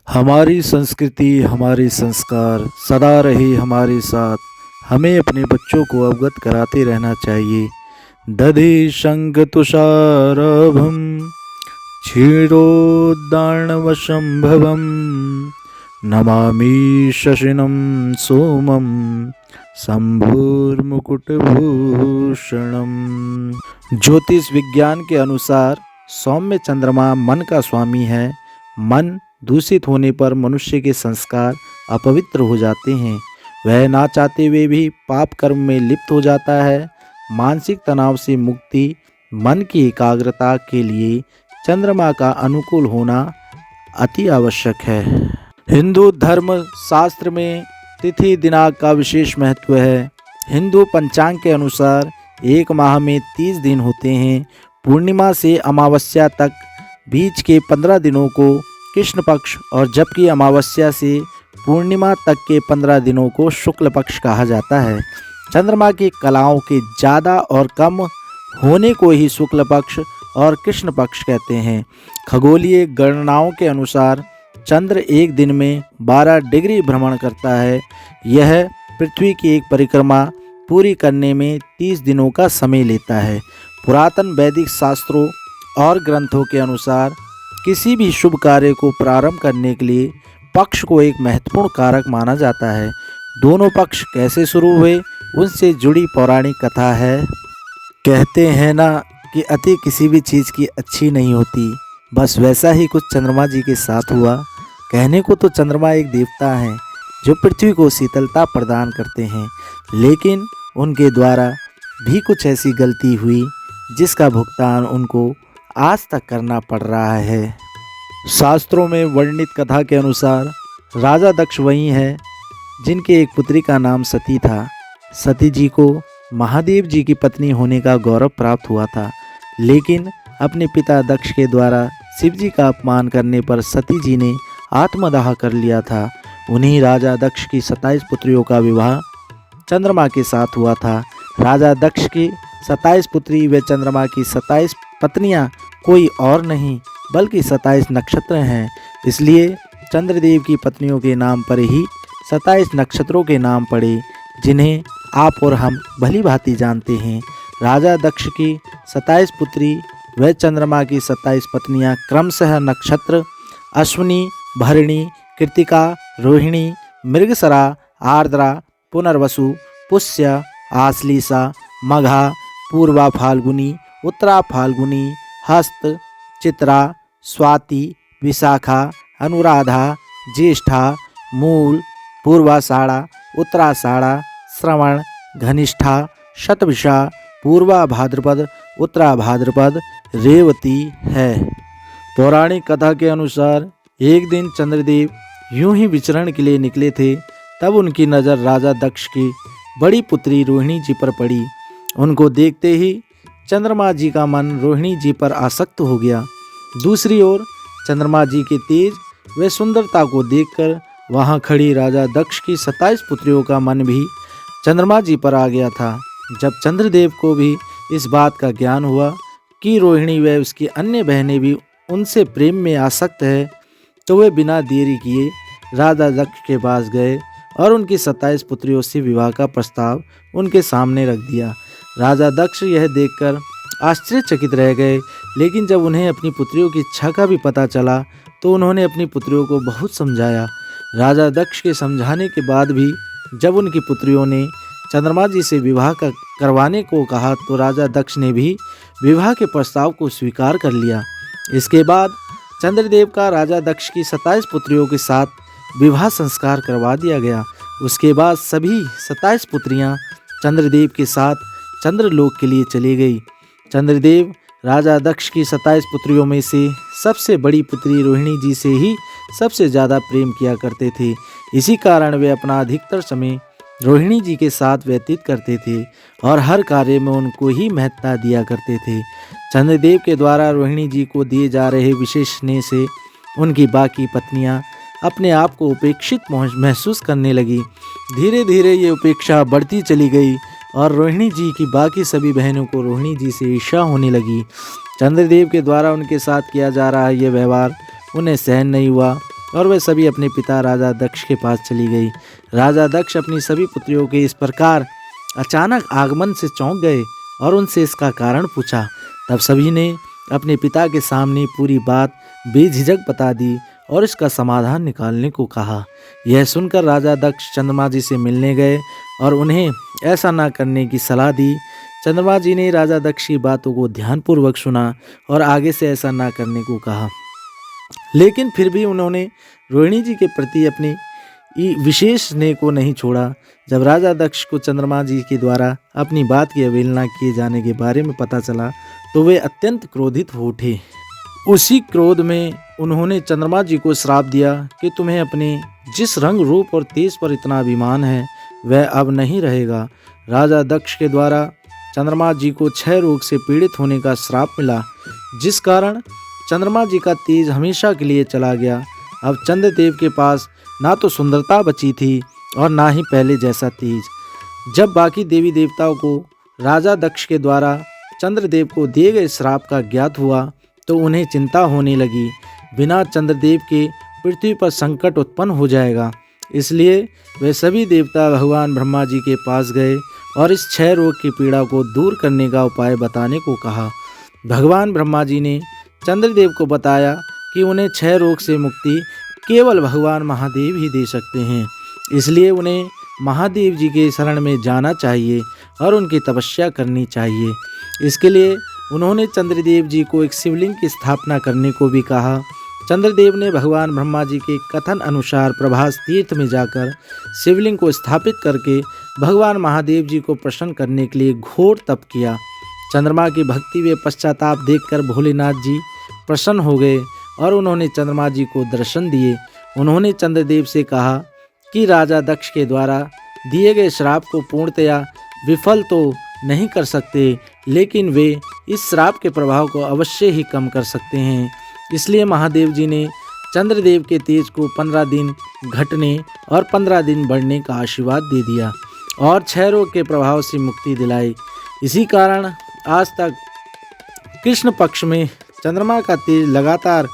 हमारी संस्कृति, हमारे संस्कार सदा रहे हमारे साथ। हमें अपने बच्चों को अवगत कराते रहना चाहिए। दधि शंख तुषाराभम क्षीरोदार्णवसंभवम नमामि शशिनं सोमं शंभुर्मुकुटभूषणम। ज्योतिष विज्ञान के अनुसार सौम्य चंद्रमा मन का स्वामी है। मन दूषित होने पर मनुष्य के संस्कार अपवित्र हो जाते हैं। वह ना चाहते हुए भी पाप कर्म में लिप्त हो जाता है। मानसिक तनाव से मुक्ति, मन की एकाग्रता के लिए चंद्रमा का अनुकूल होना अति आवश्यक है। हिंदू धर्म शास्त्र में तिथि दिनांक का विशेष महत्व है। हिंदू पंचांग के अनुसार एक माह में 30 दिन होते हैं। पूर्णिमा से अमावस्या तक बीच के 15 दिनों को कृष्ण पक्ष और जबकि अमावस्या से पूर्णिमा तक के 15 दिनों को शुक्ल पक्ष कहा जाता है। चंद्रमा की कलाओं के ज़्यादा और कम होने को ही शुक्ल पक्ष और कृष्ण पक्ष कहते हैं। खगोलीय गणनाओं के अनुसार चंद्र एक दिन में 12 डिग्री भ्रमण करता है। यह पृथ्वी की एक परिक्रमा पूरी करने में 30 दिनों का समय लेता है। पुरातन वैदिक शास्त्रों और ग्रंथों के अनुसार किसी भी शुभ कार्य को प्रारंभ करने के लिए पक्ष को एक महत्वपूर्ण कारक माना जाता है। दोनों पक्ष कैसे शुरू हुए, उनसे जुड़ी पौराणिक कथा है। कहते हैं ना कि अति किसी भी चीज़ की अच्छी नहीं होती, बस वैसा ही कुछ चंद्रमा जी के साथ हुआ। कहने को तो चंद्रमा एक देवता हैं जो पृथ्वी को शीतलता प्रदान करते हैं, लेकिन उनके द्वारा भी कुछ ऐसी गलती हुई जिसका भुगतान उनको आज तक करना पड़ रहा है। शास्त्रों में वर्णित कथा के अनुसार राजा दक्ष वही है जिनके एक पुत्री का नाम सती था। सती जी को महादेव जी की पत्नी होने का गौरव प्राप्त हुआ था, लेकिन अपने पिता दक्ष के द्वारा शिव जी का अपमान करने पर सती जी ने आत्मदाह कर लिया था। उन्हीं राजा दक्ष की 27 पुत्रियों का विवाह चंद्रमा के साथ हुआ था। राजा दक्ष की 27 पुत्री व चंद्रमा की 27 पत्नियां कोई और नहीं बल्कि 27 नक्षत्र हैं। इसलिए चंद्रदेव की पत्नियों के नाम पर ही 27 नक्षत्रों के नाम पड़े, जिन्हें आप और हम भली भांति जानते हैं। राजा दक्ष की 27 पुत्री व चंद्रमा की 27 पत्नियां क्रमशः नक्षत्र अश्विनी, भरणी, कृतिका, रोहिणी, मृगशरा, आर्द्रा, पुनर्वसु, पुष्य, आश्लीषा, मघा, पूर्वा फाल्गुनी, उत्तरा फाल्गुनी, हस्त, चित्रा, स्वाति, विशाखा, अनुराधा, ज्येष्ठा, मूल, पूर्वाषाढ़ा, उत्तराषाढ़ा, श्रवण, घनिष्ठा, शतभिषा, पूर्वा भाद्रपद, उत्तरा भाद्रपद, रेवती है। पौराणिक कथा के अनुसार एक दिन चंद्रदेव यूं ही विचरण के लिए निकले थे, तब उनकी नज़र राजा दक्ष की बड़ी पुत्री रोहिणी जी पर पड़ी। उनको देखते ही चंद्रमा जी का मन रोहिणी जी पर आसक्त हो गया। दूसरी ओर चंद्रमा जी के तेज व सुंदरता को देखकर वहां खड़ी राजा दक्ष की 27 पुत्रियों का मन भी चंद्रमा जी पर आ गया था। जब चंद्रदेव को भी इस बात का ज्ञान हुआ कि रोहिणी व उसकी अन्य बहनें भी उनसे प्रेम में आसक्त है, तो वे बिना देरी किए राजा दक्ष के पास गए और उनकी 27 पुत्रियों से विवाह का प्रस्ताव उनके सामने रख दिया। राजा दक्ष यह देखकर आश्चर्यचकित रह गए, लेकिन जब उन्हें अपनी पुत्रियों की इच्छा का भी पता चला तो उन्होंने अपनी पुत्रियों को बहुत समझाया। राजा दक्ष के समझाने के बाद भी जब उनकी पुत्रियों ने चंद्रमा जी से विवाह करवाने को कहा तो राजा दक्ष ने भी विवाह के प्रस्ताव को स्वीकार कर लिया। इसके बाद चंद्रदेव का राजा दक्ष की 27 पुत्रियों के साथ विवाह संस्कार करवा दिया गया। उसके बाद सभी 27 पुत्रियां चंद्रदेव के साथ चंद्रलोक के लिए चली गई। चंद्रदेव राजा दक्ष की 27 पुत्रियों में से सबसे बड़ी पुत्री रोहिणी जी से ही सबसे ज़्यादा प्रेम किया करते थे। इसी कारण वे अपना अधिकतर समय रोहिणी जी के साथ व्यतीत करते थे और हर कार्य में उनको ही महत्ता दिया करते थे। चंद्रदेव के द्वारा रोहिणी जी को दिए जा रहे विशेष स्नेह से उनकी बाकी पत्नियां अपने आप को उपेक्षित महसूस करने लगी। धीरे धीरे ये उपेक्षा बढ़ती चली गई और रोहिणी जी की बाकी सभी बहनों को रोहिणी जी से ईर्ष्या होने लगी। चंद्रदेव के द्वारा उनके साथ किया जा रहा यह व्यवहार उन्हें सहन नहीं हुआ और वह सभी अपने पिता राजा दक्ष के पास चली गई। राजा दक्ष अपनी सभी पुत्रियों के इस प्रकार अचानक आगमन से चौंक गए और उनसे इसका कारण पूछा। तब सभी ने अपने पिता के सामने पूरी बात बेझिझक बता दी और इसका समाधान निकालने को कहा। यह सुनकर राजा दक्ष चंद्रमा जी से मिलने गए और उन्हें ऐसा ना करने की सलाह दी। चंद्रमा जी ने राजा दक्ष की बातों को ध्यानपूर्वक सुना और आगे से ऐसा ना करने को कहा, लेकिन फिर भी उन्होंने रोहिणी जी के प्रति अपनी विशेष स्नेह को नहीं छोड़ा। जब राजा दक्ष को चंद्रमा जी के द्वारा अपनी बात की अवहेलना किए जाने के बारे में पता चला तो वे अत्यंत क्रोधित हो उठे। उसी क्रोध में उन्होंने चंद्रमा जी को श्राप दिया कि तुम्हें अपने जिस रंग रूप और तेज पर इतना अभिमान है वह अब नहीं रहेगा। राजा दक्ष के द्वारा चंद्रमा जी को क्षय रोग से पीड़ित होने का श्राप मिला, जिस कारण चंद्रमा जी का तेज हमेशा के लिए चला गया। अब चंद्रदेव के पास ना तो सुंदरता बची थी और ना ही पहले जैसा तेज। जब बाकी देवी देवताओं को राजा दक्ष के द्वारा चंद्रदेव को दिए गए श्राप का ज्ञात हुआ तो उन्हें चिंता होने लगी, बिना चंद्रदेव के पृथ्वी पर संकट उत्पन्न हो जाएगा। इसलिए वे सभी देवता भगवान ब्रह्मा जी के पास गए और इस क्षय रोग की पीड़ा को दूर करने का उपाय बताने को कहा। भगवान ब्रह्मा जी ने चंद्रदेव को बताया कि उन्हें क्षय रोग से मुक्ति केवल भगवान महादेव ही दे सकते हैं, इसलिए उन्हें महादेव जी के शरण में जाना चाहिए और उनकी तपस्या करनी चाहिए। इसके लिए उन्होंने चंद्रदेव जी को एक शिवलिंग की स्थापना करने को भी कहा। चंद्रदेव ने भगवान ब्रह्मा जी के कथन अनुसार प्रभास तीर्थ में जाकर शिवलिंग को स्थापित करके भगवान महादेव जी को प्रसन्न करने के लिए घोर तप किया। चंद्रमा की भक्ति व पश्चाताप देखकर भोलेनाथ जी प्रसन्न हो गए और उन्होंने चंद्रमा जी को दर्शन दिए। उन्होंने चंद्रदेव से कहा कि राजा दक्ष के द्वारा दिए गए श्राप को पूर्णतया विफल तो नहीं कर सकते, लेकिन वे इस श्राप के प्रभाव को अवश्य ही कम कर सकते हैं। इसलिए महादेव जी ने चंद्रदेव के तेज को 15 दिन घटने और 15 दिन बढ़ने का आशीर्वाद दे दिया और क्षय रोग के प्रभाव से मुक्ति दिलाई। इसी कारण आज तक कृष्ण पक्ष में चंद्रमा का तेज लगातार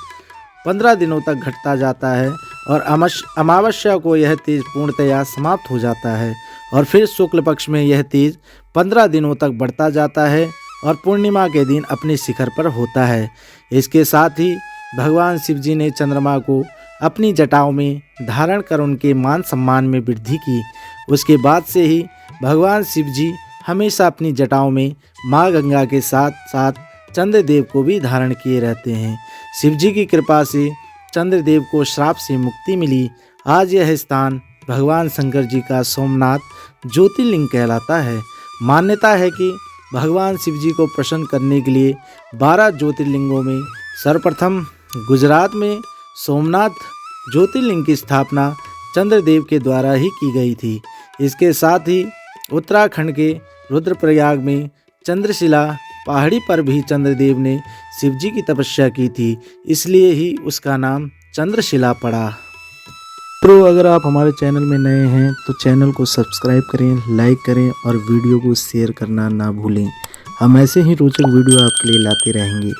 15 दिनों तक घटता जाता है और अमावस्या को यह तेज पूर्णतया समाप्त हो जाता है और फिर शुक्ल पक्ष में यह तेज 15 दिनों तक बढ़ता जाता है और पूर्णिमा के दिन अपने शिखर पर होता है। इसके साथ ही भगवान शिव जी ने चंद्रमा को अपनी जटाओं में धारण कर उनके मान सम्मान में वृद्धि की। उसके बाद से ही भगवान शिव जी हमेशा अपनी जटाओं में माँ गंगा के साथ साथ चंद्रदेव को भी धारण किए रहते हैं। शिव जी की कृपा से चंद्रदेव को श्राप से मुक्ति मिली। आज यह स्थान भगवान शंकर जी का सोमनाथ ज्योतिर्लिंग कहलाता है। मान्यता है कि भगवान शिव जी को प्रसन्न करने के लिए 12 ज्योतिर्लिंगों में सर्वप्रथम गुजरात में सोमनाथ ज्योतिर्लिंग की स्थापना चंद्रदेव के द्वारा ही की गई थी। इसके साथ ही उत्तराखंड के रुद्रप्रयाग में चंद्रशिला पहाड़ी पर भी चंद्रदेव ने शिव जी की तपस्या की थी, इसलिए ही उसका नाम चंद्रशिला पड़ा। तो अगर आप हमारे चैनल में नए हैं तो चैनल को सब्सक्राइब करें, लाइक करें और वीडियो को शेयर करना ना भूलें। हम ऐसे ही रोचक वीडियो आपके लिए लाते रहेंगे।